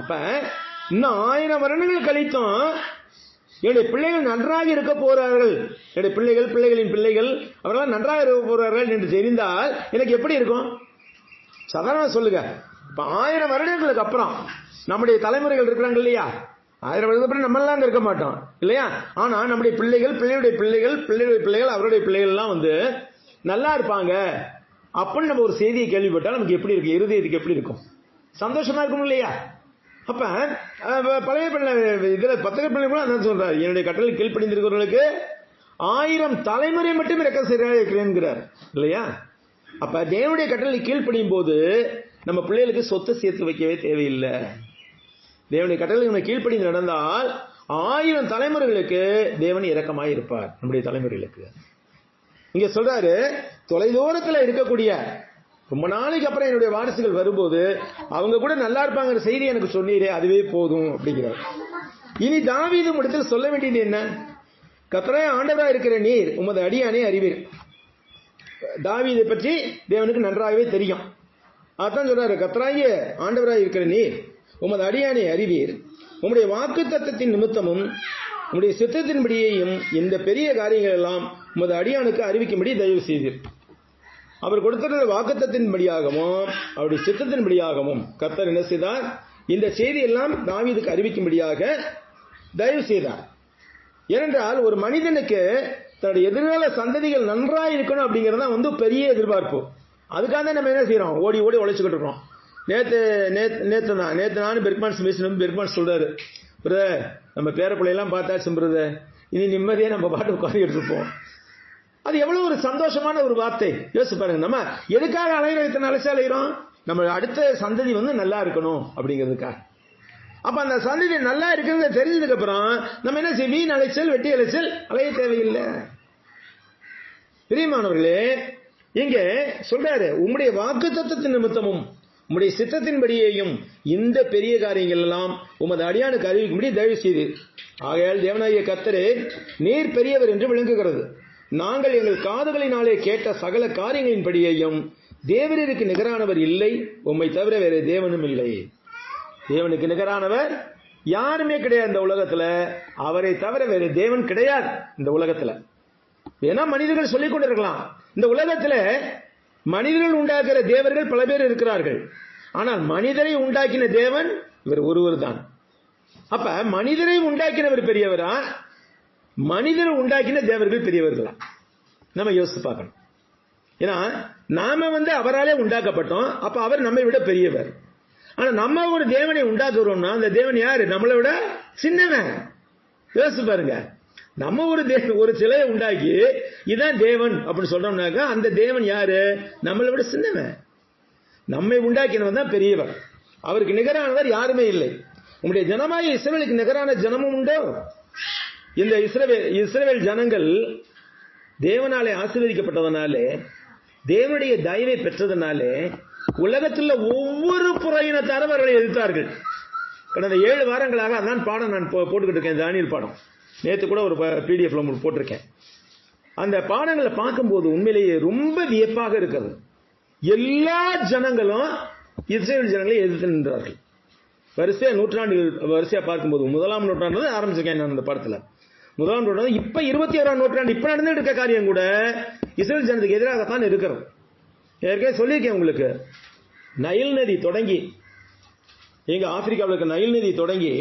அப்ப இன்னும் 1000 வருடங்கள் கழித்தும் என்னுடைய பிள்ளைகள் நன்றாக இருக்க போறார்கள், என்னுடைய பிள்ளைகள் பிள்ளைகளின் பிள்ளைகள் அவர்கள் நன்றாக இருக்க போறார்கள் என்று தெரிந்தால் எனக்கு எப்படி இருக்கும்? சாதாரண சொல்லுங்க, 1000 வருடங்களுக்கு அப்புறம் நம்முடைய தலைமுறைகள் இருக்கிறாங்க இல்லையா, 1000 வருடத்துக்கு நம்ம எல்லாம் இருக்க மாட்டோம் இல்லையா, ஆனா நம்முடைய பிள்ளைகள் பிள்ளையுடைய பிள்ளைகள் பிள்ளையுடைய பிள்ளைகள் அவருடைய பிள்ளைகள் எல்லாம் நல்லா இருப்பாங்க அப்படின்னு நம்ம ஒரு செய்தியை கேள்விப்பட்டால் நமக்கு எப்படி இருக்கு? இருதயத்துக்கு எப்படி இருக்கும்? சந்தோஷமா இருக்கும் இல்லையா? அப்ப பழைய பிள்ளை இதுல பத்திரிகை பிள்ளை கூட அதான் சொல்றாரு, என்னுடைய கட்டளை கீழ்ப்படிந்திருக்கிறவர்களுக்கு 1000 தலைமுறை மட்டும் இரக்கம் இருக்கிறேன் இல்லையா? அப்ப தேவனுடைய கட்டளை கீழ்ப்படியும் போது நம்ம பிள்ளைகளுக்கு சொத்து சேர்த்து வைக்கவே தேவையில்லை. தேவனுடைய கட்டளை நம்ம கீழ்ப்படிந்து நடந்தால் 1000 தலைமுறைகளுக்கு தேவன் இரக்கமாய் இருப்பார் நம்முடைய தலைமுறைகளுக்கு. இங்க சொல்றாரு, தொலைதூரத்தில் இருக்கக்கூடிய ரொம்ப நாளைக்கு அப்புறம் என்னுடைய வாரிசுகள் வரும்போது அவங்க கூட நல்லா இருப்பாங்கிற செய்தி எனக்கு சொன்னீரே, அதுவே போதும் அப்படிங்கிறார். இனி தாவீது இடத்தில் சொல்ல வேண்டியது என்ன? கர்த்தராகிய ஆண்டவராய் இருக்கிற நீர் உமது அடியானே அறிவீர். தாவீதை பற்றி தேவனுக்கு நன்றாகவே தெரியும். அதான் சொல்றாரு, கர்த்தராகிய ஆண்டவராய் இருக்கிற நீர் உமது அடியானே அறிவீர், உம்முடைய வாக்கு தத்தத்தின் நிமித்தமும் உம்முடைய சித்தத்தின்படியையும் இந்த பெரிய காரியங்கள் எல்லாம் உமது அடியானுக்கு அறிவிக்கும்படி தயவு செய்தீர். அவர் கொடுத்த வாக்குத்தத்தின்படியாகவும் அவருடைய சித்தத்தின்படியாகவும் கர்த்தர் என்ன செய்தார்? இந்த செய்தி எல்லாம் தாவீதுக்கு அறிவிக்கும்படியாக தயவு செய்தார். ஏனென்றால் ஒரு மனிதனுக்கு தன்னுடைய எதிர்கால சந்ததிகள் நன்றாக இருக்கணும் அப்படிங்கறத பெரிய எதிர்பார்ப்பு. அதுக்காக தான் நம்ம என்ன செய்யறோம்? ஓடி ஓடி உழைச்சுக்கிட்டு இருக்கோம். நேத்து நானும் பெர்க்மான்ஸ் பேசணும். பெர்க்மான்ஸ் சொல்றாரு, பிரதர் நம்ம பேரப்பிள்ளையெல்லாம் பார்த்தாச்சு பிரதர், இனி நிம்மதியா நம்ம பாட்டு உட்காந்துட்டு இருப்போம். அது எவ்வளவு ஒரு சந்தோஷமான ஒரு வார்த்தை. யோசிச்சு பாருங்க, நம்ம எதுக்காக அலைகிறோம்? இத்தனை அலைகிறோம், நம்ம அடுத்த சந்ததி நல்லா இருக்கணும் அப்படிங்கிறதுக்காக. அப்ப அந்த சந்ததி நல்லா இருக்கிறத தெரிஞ்சதுக்கு அப்புறம் நம்ம என்ன செய்ய? வீண் அலைச்சல் வெட்டி அலைச்சல் அலைய தேவையில்லை. பிரியமானவர்களே, இங்க சொல்றாரு, உம்முடைய வாக்கு தத்தத்தின் நிமித்தமும் உம்முடைய சித்தத்தின்படியையும் இந்த பெரிய காரியங்கள் எல்லாம் உமது அடியானுக்கு அறிவிக்கும்படி தயவு செய்து. ஆகையால் தேவனாகிய கர்த்தரே நீர் பெரியவர் என்று விளங்குகிறது. நாங்கள் எங்கள் காதுகளினாலே கேட்ட சகல காரியங்களின்படியையும் தேவருக்கு நிகரானவர் இல்லை, உம்மை தவிர வேற தேவனும் இல்லை. தேவனுக்கு நிகரானவர் யாருமே கிடையாது இந்த உலகத்துல. அவரை தவிர வேற தேவன் கிடையாது இந்த உலகத்துல. ஏன்னா மனிதர்கள் சொல்லிக் கொண்டிருக்கலாம், இந்த உலகத்துல மனிதர்கள் உண்டாக்குற தேவர்கள் பல பேர் இருக்கிறார்கள், ஆனால் மனிதரை உண்டாக்கின தேவன் இவர் ஒருவர் தான். அப்ப மனிதரை உண்டாக்கினவர் பெரியவரா, மனிதரை உண்டாக்கின தேவர்கள் பெரியவர்களா? நம்ம யோசித்து பார்க்கணும். ஏன்னா நாம அவராலே உண்டாக்கப்பட்டோம், அப்ப அவர் நம்மை விட பெரியவர். ஆனா நம்ம ஒரு தேவனை உண்டாக்குறோம்னா அந்த தேவன் யாரு? நம்மளை விட சின்னவன். யோசிச்சு பாருங்க, நம்ம ஒரு சிலையை உண்டாக்கி இதான் தேவன் அப்படின்னு சொல்றோம்னாக்கா அந்த தேவன் யாரு? நம்மளை விட சின்னவன். நம்மை உண்டாக்கினவன் தான் பெரியவர். அவருக்கு நிகரானவர் யாருமே இல்லை. உங்களுடைய ஜனமாய் இஸ்ரவேலுக்கு நிகரான ஜனமும் உண்டோ? இந்த இஸ்ரவேல் ஜனங்கள் தேவனாலே ஆசீர்வதிக்கப்பட்டதனாலே, தேவனுடைய தயவை பெற்றதனாலே உலகத்தில் ஒவ்வொரு புறையினத்தாரும் அவர்களை எதிர்த்தார்கள். கடந்த 7 வாரங்களாக அதான் பாடம் நான் போட்டுக்கிட்டு இருக்கேன், தானியேல் பாடம். நேற்று கூட ஒரு பிடிஎஃப்ல போட்டிருக்கேன். அந்த பாடங்களை பார்க்கும்போது உண்மையிலேயே ரொம்ப வியப்பாக இருக்கிறது. எல்லா ஜனங்களும் இஸ்ரவேல் ஜனங்களை எதிர்த்து நின்றார்கள். வரிசையா நூற்றாண்டுகள் வரிசையா பார்க்கும்போது 1ஆம் நூற்றாண்டு ஆரம்பிச்சிருக்கேன் நான் அந்த படத்துல. 1ஆம் நூற்றாண்டு இப்ப 21ஆம் நூற்றாண்டு இப்ப நடந்துட்டு இருக்க காரியம் கூட இஸ்ரவேல் ஜனத்துக்கு எதிராகத்தான் இருக்கிறது. ஏற்கனவே சொல்லியிருக்கேன் உங்களுக்கு, நைல் நதி தொடங்கி எங்க ஆப்பிரிக்காவில் இருக்க நைல் நதி தொடங்கி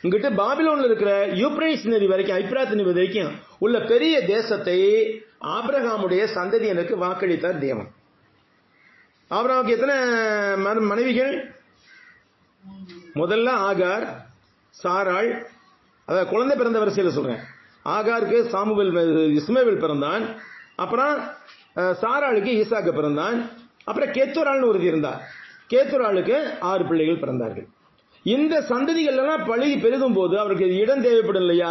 இங்கிட்ட பாபிலோன்ல இருக்கிற யூப்ரேட்ஸ் நதி வரைக்கும், ஐப்ராத் நதி வரைக்கும் உள்ள பெரிய தேசத்தை ஆபிரகாமுடைய சந்ததியினருக்கு வாக்களித்தார் தேவன். ஆபிரகாமுக்கு எத்தனை மனைவிகள்? முதல்ல ஆகார், சாராள், அதாவது குழந்தை பிறந்த வரிசையில் சொல்றேன். ஆகாருக்கு இஸ்மவேல் பிறந்தான், அப்புறம் சாராளுக்கு ஈசாக்கு பிறந்தான், அப்புறம் கேத்துராள்னு ஒருத்தி இருந்தார். கேத்துராளுக்கு 6 பிள்ளைகள் பிறந்தார்கள். இந்த சந்ததிகள் எல்லாம் பழகி பெருகும் போது அவருக்கு இடம் தேவைப்படும் இல்லையா?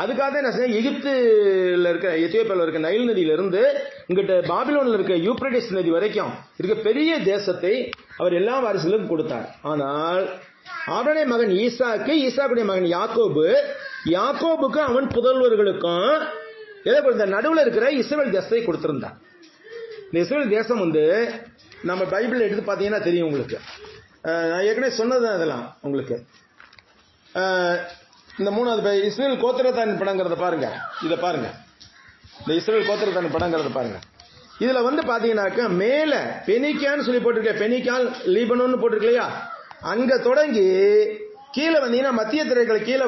அதுக்காக என்ன எகிப்துல இருக்க எத்தியோப்பியாவில் இருக்க நைல் நதியில இருந்து இங்கிட்ட பாபிலோன்ல இருக்க யூப்ரேட்டிஸ் நதி வரைக்கும் இருக்க பெரிய தேசத்தை அவர் எல்லா வாரிசுகளுக்கும் கொடுத்தார். ஆனால் அவருடைய மகன் ஈசாக்கு, ஈசாக்குடைய மகன் யாக்கோபு, யாக்கோபுக்கு அவன் புதல்வர்களுக்கும் எதை கொடுத்த? நடுவில் இருக்கிற இஸ்ரவேல் தேசத்தை கொடுத்திருந்தார். இந்த இஸ்ரவேல் தேசம் நம்ம பைபிள் எடுத்து பார்த்தீங்கன்னா தெரியும் உங்களுக்கு. நான் ஏற்கனவே சொன்னது அதெல்லாம் உங்களுக்கு. இந்த 3வது இஸ்ரேல் கோத்திரத்தான் படங்கிறத பாருங்க. இத பாருங்க, இந்த இஸ்ரேல் கோத்திரத்தான் படங்கிறத பாருங்க. இதுல பாத்தீங்கன்னாக்க மேல பெனிக்கான்னு சொல்லி போட்டிருக்க, பெனிக்கால் லீபனோன்னு போட்டிருக்கலையா, அங்க தொடங்கி கீழே வந்தீங்கன்னா மத்திய திரைகளை கீழே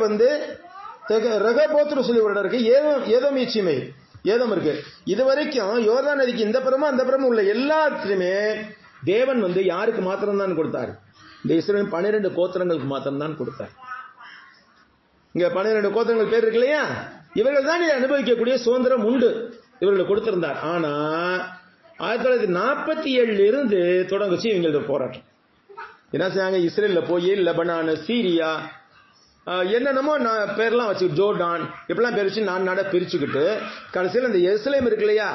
ரகபோத்ரு சொல்லி ஒரு இடம் இருக்கு. ஏதோம் ஈச்சிமை ஏதம் இருக்கு. இது வரைக்கும் யோர்தான் நதிக்கு இந்த புறமும் அந்த புறமும் உள்ள எல்லாத்துலயுமே தேவன் யாருக்கு மாத்திரம் தான் கொடுத்தார்? இந்த இஸ்ரவேல் 12 கோத்திரங்களுக்கு மாத்திரம் தான் கொடுத்தார். இங்க 12 கோத்திரங்கள் பேர் இருக்கு இல்லையா, இவர்கள் தான் இதை அனுபவிக்கக்கூடிய சுதந்திரம் உண்டு, இவர்களுக்கு கொடுத்திருந்தார். ஆனா 1947 இருந்து தொடங்குச்சு இவங்களோட போராட்டம். என்ன செய்யாங்க, இஸ்ரேல்ல போய் லெபனான், சீரியா, என்னென்னமோ பேர்லாம் வச்சு, ஜோர்டான், இப்பெல்லாம் பேர் வச்சு 4 நாடா பிரிச்சுக்கிட்டு கடைசியில் இந்த எருசலேம் இருக்கு இல்லையா,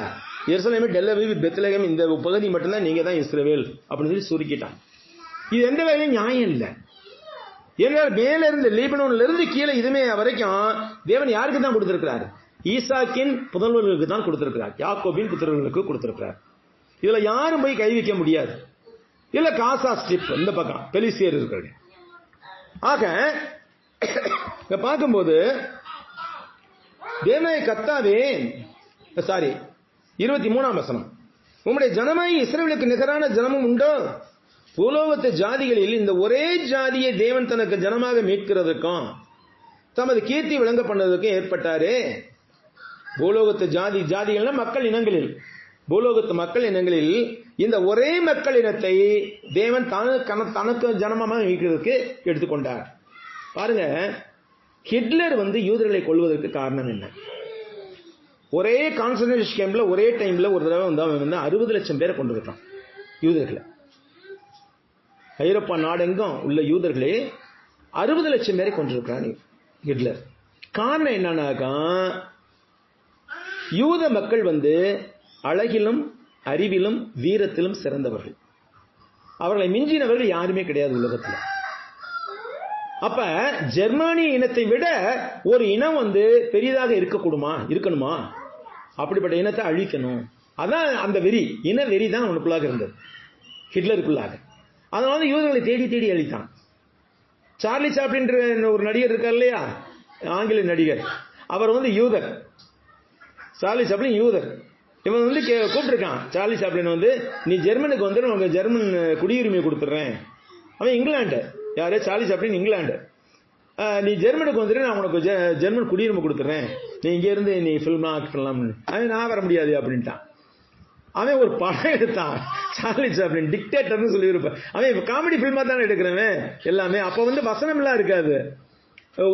எருசலேம், டெல்லவீவ், பெத்லகேம், இந்த பகுதி மட்டும்தான் நீங்க தான் இஸ்ரவேல் அப்படின்னு சொல்லி சுருக்கிட்டாங்க. இது எந்த வேலையும் நியாயம் இல்லை. ஏன்னா மேல இருந்து லீபனோன்ல இருந்து கீழே இதுமே வரைக்கும் தேவன் யாருக்கு தான் கொடுத்திருக்கிறார்? ஈசாக்கின் புதல்வர்களுக்கு தான் கொடுத்திருக்கிறார், யாக்கோபின் புத்திரர்களுக்கு கொடுத்திருக்கிறார். இதுல யாரும் போய் கை வைக்க முடியாது. இல்ல காசா ஸ்ட்ரிப் இந்த பக்கம் பெலிசியர் இருக்கிறது. ஆக பார்க்கும்போது தேவனாய கர்த்தாவே, 23ஆம் வசனம், உம்முடைய ஜனமாய் இஸ்ரவேலுக்கு நிகரான ஜனமும் உண்டோ? பூலோகத்து ஜாதிகளில் இந்த ஒரே ஜாதியை தேவன் தனக்கு ஜனமாக மீட்கிறதுக்கும் தமது கீர்த்தி விளங்க பண்ணதுக்கும் ஏற்பட்டாரே. பூலோகத்து ஜாதிகள்னா மக்கள் இனங்களில், பூலோகத்து மக்கள் இனங்களில் இந்த ஒரே மக்கள் இனத்தை தேவன் தனக்கு ஜனமாக மீட்கிறதுக்கு எடுத்துக்கொண்டார். பாருங்க, ஹிட்லர் யூதர்களை கொள்வதற்கு காரணம் என்ன? ஒரே கான்சன்ட்ரேஷன் கேம்ப்ல ஒரே டைம்ல ஒரு தடவை 60 லட்சம் பேரை கொண்டு இருக்கான் யூதர்களை. ஐரோப்பா நாடெங்கும் உள்ள யூதர்களே 60 லட்சம் பேரை கொண்டிருக்கிறான் ஹிட்லர். காரணம் என்னன்னாக்கா, யூத மக்கள் அழகிலும் அறிவிலும் வீரத்திலும் சிறந்தவர்கள், அவர்களை மிஞ்சினவர்கள் யாருமே கிடையாது உலகத்தில். அப்ப ஜெர்மானிய இனத்தை விட ஒரு இனம் பெரியதாக இருக்கணுமா? அப்படிப்பட்ட இனத்தை அழிக்கணும். அதான் அந்த வெறி, இன வெறி தான் அவனுக்குள்ளாக இருந்தது, ஹிட்லருக்குள்ளாக. அதனால யூதர்களை தேடி தேடி அழித்தான். சார்லி சாப்ளின் ஒரு நடிகர் இருக்கார் இல்லையா, ஆங்கில நடிகர், அவர் யூதர். சார்லி சாப்ளின் யூதர். இவன் கூப்பிட்டுருக்கான் சார்லி சாப்ளின், நீ ஜெர்மனுக்கு உங்க ஜெர்மன் குடியுரிமை கொடுத்துட்றேன். அவன் இங்கிலாந்து, யாரு? Charlie Chaplin England. நீ ஜெர்மனுக்கு நான் உனக்கு ஜெர்மன் குடியுரிமை கொடுத்துட்றேன், நீ இங்க இருந்து நீ ஃபில்ம்லாம் ஆக்ட் பண்ணலாம்னு. அவன் நான் வர முடியாது அப்படின்ட்டான். அவன் ஒரு படம் எடுத்தான், சார்லி சாப்ளின் டிக்டேட்டர்னு சொல்லி இருப்பான். அவன் காமெடி பிலிமா தானே எடுக்கிறவன் எல்லாமே. அப்ப வசனம் எல்லாம் இருக்காது,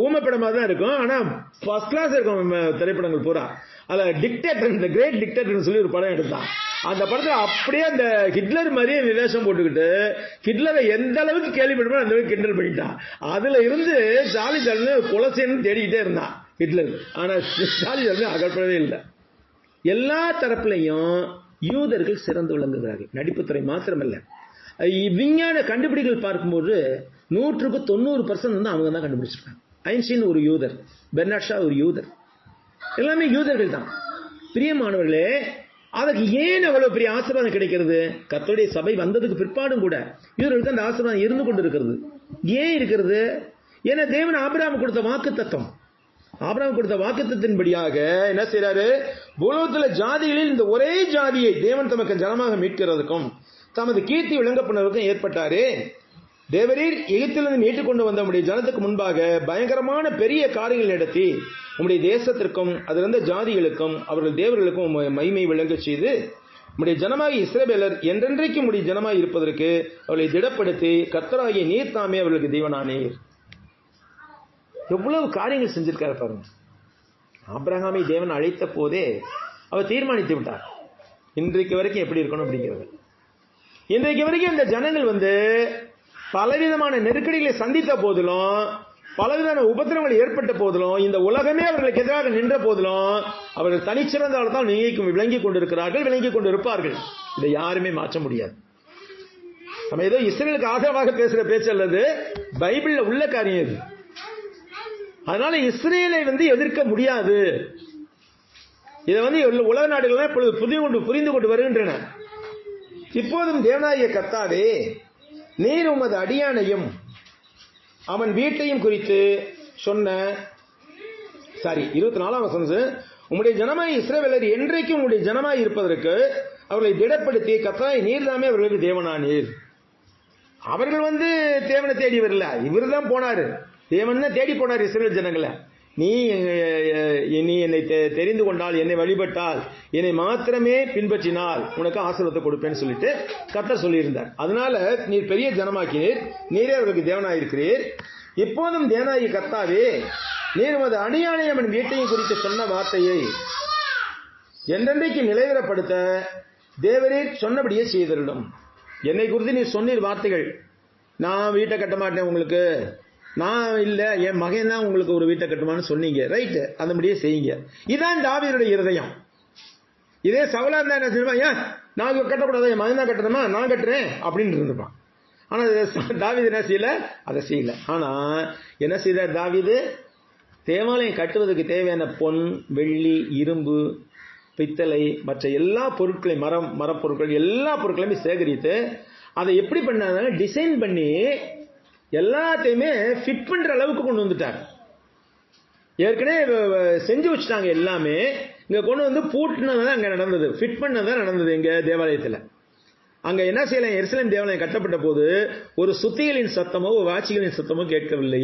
ஊமைப்படமா தான் இருக்கும். ஆனா ஃபர்ஸ்ட் கிளாஸ் இருக்கும் திரைப்படங்கள் பூரா. அதுல டிக்டேட்டர், இந்த கிரேட் டிக்டேட்டர்னு சொல்லி ஒரு படம் எடுத்தான். அந்த படத்துல அப்படியே அந்த ஹிட்லர் மாதிரியே வேஷம் போட்டுக்கிட்டு ஹிட்லரை எந்த அளவுக்கு கேள்விப்பட்டோம் அந்த அளவுக்கு கிண்டல் பண்ணிட்டான். அதுல இருந்து சார்லி சாப்ளின் கொலை செய்யணும்னு தேடிக்கிட்டே இருந்தான் ஹிட்லர். ஆனா சார்லி சாப்ளின் அகப்படவே இல்லை. எல்லா தரப்புலையும் யூதர்கள் சிறந்து விளங்குகிறார்கள். நடிப்புத்துறை மாத்திரமல்ல, விஞ்ஞான கண்டுபிடிகள் பார்க்கும்போது 100க்கு 90% அவங்க தான் கண்டுபிடிச்சிருக்காங்க. ஐன்ஸ்டீன் ஒரு யூதர், பெர்னாட் ஷா ஒரு யூதர், எல்லாமே யூதர்கள் தான். பிரியமானவர்களே, அதுக்கு ஏன் அவ்வளவு பெரிய ஆசீர்வாதம் கிடைக்கிறது? கர்த்தருடைய சபை வந்ததுக்கு பிற்பாடும் கூட யூதர்களுக்கு அந்த ஆசீர்வாதம் இருந்து கொண்டு இருக்கிறது. ஏன் இருக்கிறது? ஏன்னா தேவன் ஆபிரகாமுக்கு கொடுத்த வாக்குத்தத்தம், ஆபிரகாமுக்கு கொடுத்த வாக்குத்தத்தின்படியாக என்ன செய்யறாரு? பூலோகத்தில் ஜாதிகளில் இந்த ஒரே ஜாதியை தேவன் தமக்கு ஜனமாக மீட்கிறதுக்கும் தமது கீர்த்தி விளங்க பண்ணுவதற்கும் ஏற்பட்டாரு. தேவரீர் எகிப்திலிருந்து மீட்டுக் கொண்டு வந்த உம்முடைய ஜனத்துக்கு முன்பாக பயங்கரமான பெரிய காரியங்கள் நடத்தி உம்முடைய தேசத்திற்கும் அதிலிருந்த ஜாதிகளுக்கும் அவர்கள் தேவர்களுக்கும் மகிமை விளங்க செய்து உம்முடைய ஜனமாகி இஸ்ரவேலர் என்றென்றைக்கு உம்முடைய ஜனமாய் இருப்பதற்கு அவர்களை திடப்படுத்தி கர்த்தராகிய நீர் தாமே அவர்களுக்கு தேவனானீர். எவ்வளவு காரியங்கள் செஞ்சிருக்காரு பாருங்க. ஆபிரகாமை தேவன் அழைத்த போதே அவர் தீர்மானித்து விட்டார் இன்றைக்கு வரைக்கும் எப்படி இருக்கணும் அப்படிங்கிறது. இன்றைக்கு வரைக்கும் இந்த ஜனங்கள் பலவிதமான நெருக்கடிகளை சந்தித்த போதிலும், பலவிதமான உபத்திரங்கள் ஏற்பட்ட போதிலும், இந்த உலகமே அவர்களுக்கு எதிராக நின்ற போதிலும் அவர்கள் தனிச்சிறந்தால் தான் விளங்கிக் கொண்டிருக்கிறார்கள், விளங்கிக் கொண்டிருப்பார்கள். இதை யாருமே மாற்ற முடியாது. நம்ம ஏதோ இஸ்ரேலுக்கு ஆதரவாக பேசுற பேச்சு அல்லது பைபிள்ல உள்ள காரியம் இது. அதனால இஸ்ரேலை எதிர்க்க முடியாது. இதை உலக நாடுகள் புரிந்து கொண்டு வருகின்றன. இப்போதும் தேவனாகிய கர்த்தாவே, நீர் உமது அடியானையும் அவன் வீட்டையும் குறித்து சொன்ன 24 சொன்னது, உம்முடைய ஜனமாய் இஸ்ரவேலர் என்றைக்கும் உம்முடைய ஜனமாய் இருப்பதற்கு அவர்களை திடப்படுத்தி கர்த்தராகிய நீர்தாமே அவர்களுக்கு தேவனானீர். அவர்கள் தேவனை தேடி வரல, இவர் தான் போனாரு, தேவன் தான் தேடி போனார் இஸ்ரவேல் ஜனங்களை. நீ என்னை தெரிந்து கொண்டால், என்னை வழிபட்டால், என்னை மாத்திரமே பின்பற்றினால் உனக்கு ஆசீர்வாதத்தை கொடுப்பேன்னு சொல்லிட்டு கர்த்தர் சொல்லியிருந்தார். அதனால நீர் பெரிய ஜனமாக்கினீர், நீரே அவர்களுக்கு தேவனாயிருக்கிறீர். இப்போதும் தேவனாகிய கர்த்தாவே, நீர் உமது அடியானையும் என் வீட்டையும் குறித்து சொன்ன வார்த்தையை என்றென்றைக்கு நிலைவரப்படுத்த தேவரீர் சொன்னபடியே செய்திருடும். என்னை குறித்து நீர் சொன்னீர் வார்த்தைகள், நான் வீட்டை கட்ட மாட்டேன் உங்களுக்கு, நான் இல்ல என் மகன் தான் உங்களுக்கு ஒரு வீட்டை கட்டுமான்னு சொன்னீங்க, ரைட்டு, அந்தபடியே செய்யுங்க. இதான் தாவீதுடைய இருதயம். இதே சவுலா இருந்தா என்ன செய்வான், ஏன் நான் கட்டக்கூடாது, என் மகன் தான் கட்டணுமா, நான் கட்டுறேன் அப்படின்னு இருந்துப்பான். ஆனா தாவீது என்ன செய்யல, அதை செய்யல. ஆனா என்ன செய்தார் தாவீது, தேவாலயம் கட்டுவதற்கு தேவையான பொன், வெள்ளி, இரும்பு, பித்தளை, மற்ற எல்லா பொருட்களையும், மரப்பொருட்கள் எல்லா பொருட்களையுமே சேகரித்து அதை எப்படி பண்ணாங்க, டிசைன் பண்ணி எல்லாத்தையுமே ஃபிட் பண்ற அளவுக்கு கொண்டு வந்துட்டாங்க. ஏற்கனவே செஞ்சு வச்சுட்டாங்க எல்லாமே, இங்க கொண்டு வந்து பூட்டினதான் அங்க நடந்தது, ஃபிட் பண்ணதான் நடந்தது எங்க தேவாலயத்தில். அங்க என்ன செய்யலாம், எருசலேம் தேவாலயம் கட்டப்பட்ட போது ஒரு சுத்திகளின் சத்தமோ வாட்சிகளின் சத்தமோ கேட்கவில்லை.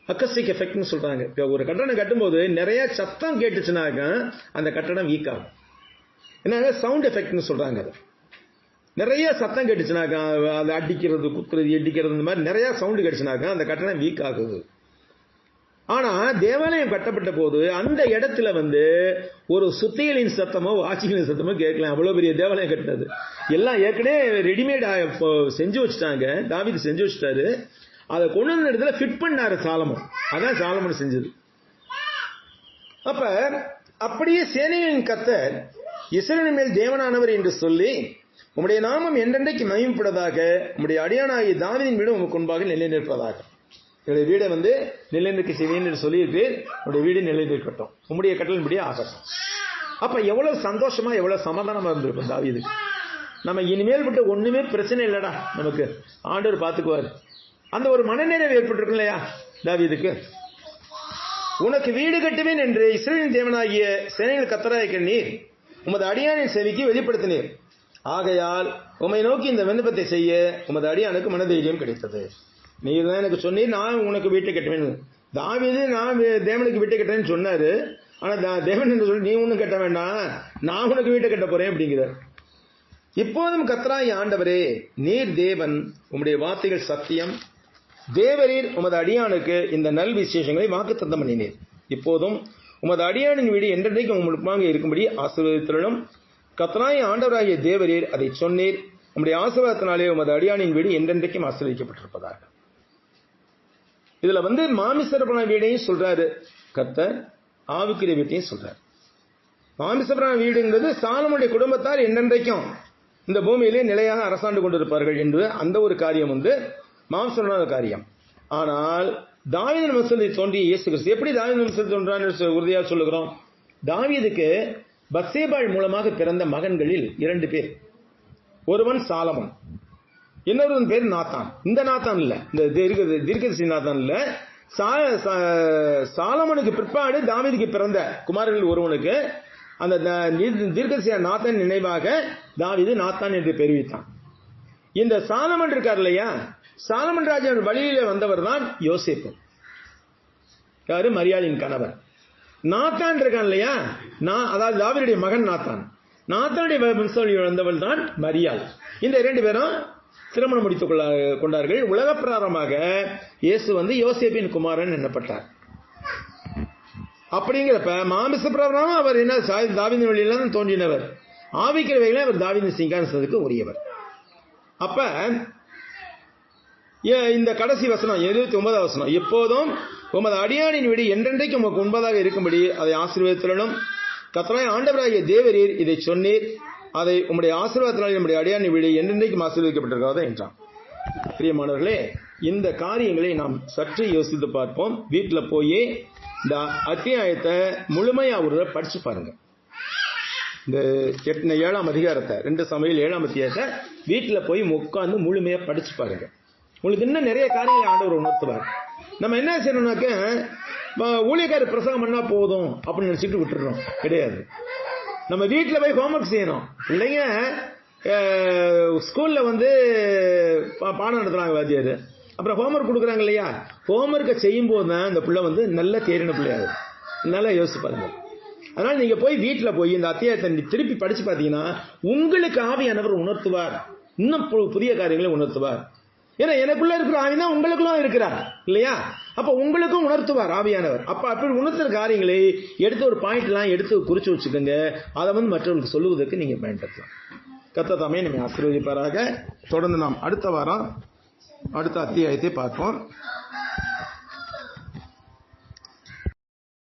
அக்கஸ்டிக் எஃபெக்ட்னு சொல்றாங்க. ஒரு கட்டடம் கட்டும்போது நிறைய சத்தம் கேட்டுச்சுனாக்க அந்த கட்டடம் வீக் ஆகும். என்ன சவுண்ட் எஃபெக்ட்னு சொல்றாங்க. அது நிறைய சத்தம் கேட்டுச்சுனாக்கா, அதை அடிக்கிறது, குத்துறது, எடிக்கிறது, இந்த மாதிரி நிறைய சவுண்டு கேட்டுச்சுனாக்கா அந்த கட்டடம் வீக் ஆகுது. ஆனா தேவாலயம் கட்டப்பட்ட போது அந்த இடத்துல ஒரு சுத்திகளின் சத்தமோ வாட்சிகளின் சத்தமோ கேட்கலாம். அவ்வளவு பெரிய தேவாலயம் கட்டினது எல்லாம் ஏற்கனவே ரெடிமேட் செஞ்சு வச்சுட்டாங்க, தாவீது செஞ்சு வச்சுட்டாரு. அதை கொண்டு வந்த இடத்துல ஃபிட் பண்ணாரு சாலமோன். அதான் சாலமோன் செஞ்சது. அப்ப அப்படியே சேனைகளின் கர்த்தர் இஸ்ரவேலின் மேல் தேவனானவர் என்று சொல்லி, உம்முடைய நாமம் என்றென்றைக்கு மகிமைப்படுவதாக, உம்முடைய அடியானாகிய தாவீதின் வீடு உமக்கு முன்பாக நிலை நிற்பதாக. என்னுடைய வீடை நிலை நிற்க செய்வேன் என்று சொல்லியிருப்பீர், உங்களுடைய வீடு நிலை நிற்கட்டும், உம்முடைய கட்டளின்படியே ஆகட்டும். அப்ப எவ்வளவு சந்தோஷமா எவ்வளவு சமாதானமா இருந்திருக்கும் தாவீது. நம்ம இனிமேல் விட்டு ஒண்ணுமே பிரச்சனை இல்லடா, நமக்கு ஆண்டவர் பார்த்துக்குவார், அந்த ஒரு மனநிறைவு ஏற்பட்டிருக்கும் இல்லையா தாவீதுக்கு. உனக்கு வீடு கட்டுவேன் என்று இஸ்ரவேலின் தேவனாகிய சேனைகள் கர்த்தராகிய நீர் உமது அடியானின் செவிக்கு வெளிப்படுத்தினீர். ஆகையால் உம்மை நோக்கி இந்த விண்ணப்பத்தை செய்ய உமது அடியானுக்கு மனதைரியம் கிடைத்தது. நீர் தான் எனக்கு சொன்னீர், நான் உனக்கு வீட்டை கட்டுவேன். தாவீது நான் தேவனுக்கு வீட்டை கட்டுறேன்னு சொன்னாரு. ஆனா தேவன் என்று சொல்லி, நீ ஒன்னும் கட்ட வேண்டாம், நான் உனக்கு வீட்டை கட்ட போறேன் அப்படிங்கிறார். இப்போதும் கர்த்தராகிய ஆண்டவரே, நீர் தேவன், உம்முடைய வார்த்தைகள் சத்தியம். தேவரீர் உமது அடியானுக்கு இந்த நல் விசேஷங்களை வாக்குத்தத்தம் பண்ணினீர். இப்போதும் உமது அடியானின் வீடு என்றென்றைக்கும் உங்களுக்கு இருக்கும்படி ஆசீர்வதித்திரளும். கர்த்தராகிய ஆண்டவராகிய தேவரீர் அதை சொன்னீர். உம்முடைய ஆசீர்வாதத்தினாலே உமது அடியானின் வீடு என்றென்றைக்கும் ஆசீர்வதிக்கப்பட்டிருப்பதாக. இதுல மாமிசபரான வீடையும் சொல்றாரு கர்த்தர், ஆவிக்குரிய வீட்டையும் சொல்றாரு. மாமிசபரான வீடுங்கிறது சாலமோனுடைய குடும்பத்தார் என்றென்றைக்கும் இந்த பூமியிலே நிலையாக அரசாண்டு கொண்டிருப்பார்கள் என்று அந்த ஒரு காரியம் மாம்சமான காரியம். ஆனால் தாவீதின் வம்சத்தில் தோன்றிய இயேசு கிறிஸ்து எப்படி தாவீதின் வம்சத்தில் தோன்றான்னு உறுதியாக சொல்லுகிறோம். தாவீதுக்கு பத்சேபாள் மூலமாக பிறந்த மகன்களில் 2 பேர். ஒருவன் சாலமோன், இன்னொருவன் பேர் நாத்தான். இந்த நாத்தான் இல்ல, இந்த தீர்க்கதரிசி நாத்தான் இல்ல. சாலமோனுக்கு பிற்பாடு தாவீதுக்கு பிறந்த குமாரர்கள் ஒருவனுக்கு அந்த தீர்க்கதரிசி நாத்தான் நினைவாக தாவீது நாத்தான் என்று பெருவித்தான். இந்த சாலமன் இருக்கார் இல்லையா, சாலமன் ராஜாவின் வழியிலே வந்தவர் தான் யோசேப்பு. யாரு? மரியாளின் கணவர். நாத்தான் இருக்கான் இல்லையா, அதாவது தாவீதுடைய மகன் நாத்தான். நாத்தானுடைய வம்சாவளியில் வந்தவள் தான் மரியாள். இந்த 2 பேரும் திருமணம் முடித்துக் கொண்டார்கள். உலக பிரகாரமாக இயேசு யோசேப்பின் குமாரன் எண்ணப்பட்டார். அப்படிங்கிறப்ப மாமிச பிரகாரம் அவர் என்ன தாவீதின் வழியில தான் தோன்றினவர். ஆவிக்கிறவைகளை அவர் தாவீதின் சிங்காசனத்துக்கு உரியவர். அப்ப இந்த கடைசி வசனம் 79வது வசனம், எப்போதும் உமது அடியானின் வீடு என்றென்றைக்கு உமக்கு முன்பதாக இருக்கும்படி அதை ஆசீர்வதித்திரளும். கர்த்தராகிய ஆண்டவராகிய தேவரீர் இதை சொன்னீர், அதை உம்முடைய ஆசீர்வாதத்தினால் நம்முடைய அடியானின் வீடு என்றென்றைக்கும் ஆசீர்வதிக்கப்பட்டிருக்கிறதா என்றான். பிரியமானவர்களே, இந்த காரியங்களை நாம் சற்று யோசித்து பார்ப்போம். வீட்டில் போய் இந்த அத்தியாயத்தை முழுமையா ஒரு படிச்சு பாருங்க. இந்த 7ஆம் அதிகாரத்தை 2 சமூவேல் 7ஆம் அத்தியாயத்தை வீட்டில் போய் உட்கார்ந்து முழுமையா படிச்சு பாருங்க. உங்களுக்கு இன்னும் நிறைய காரியங்களை ஆண்டவர் உணர்த்துவார். நம்ம என்ன செய்யணும்னாக்க ஊழியக்காரர் பிரசங்கம் பண்ணா போதும் அப்படின்னு நினைச்சிட்டு விட்டுறோம். கிடையாது. நம்ம வீட்டில் போய் ஹோம்ஒர்க் செய்யணும். பிள்ளைங்க ஸ்கூல்ல பாடம் நடத்துறாங்க வாத்தியார், அப்புறம் ஹோம்ஒர்க் கொடுக்குறாங்க இல்லையா, ஹோம்ஒர்க்கை செய்யும் போது தான் இந்த பிள்ளை நல்ல தேறின பிள்ளையாது. நல்லா யோசிச்சு பாருங்க. அதனால நீங்க போய் வீட்டில் போய் இந்த அத்தியாயத்தை திருப்பி படிச்சு பார்த்தீங்கன்னா உங்களுக்கு ஆவியானவர் உணர்த்துவார், இன்னும் புதிய காரியங்களை உணர்த்துவார். ஏன்னா எனக்குள்ள இருக்கிற ஆவி தான் உங்களுக்குள்ள இருக்கிறார் இல்லையா? அப்ப உங்களுக்கும் உணர்த்துவார் ஆவியானவர். அப்ப அப்படி உணர்த்துற காரியங்களை எடுத்து ஒரு பாயிண்ட்லாம் எடுத்து குறிச்சு வச்சுக்கோங்க. அதை மற்றவர்களுக்கு சொல்லுவதற்கு நீங்க பயன்படுத்தலாம். கர்த்தர் தாமே நம்மை ஆசீர்வதிப்பாராக. தொடர்ந்து நாம் அடுத்த வாரம் அடுத்த அத்தியாயத்தை பார்ப்போம்.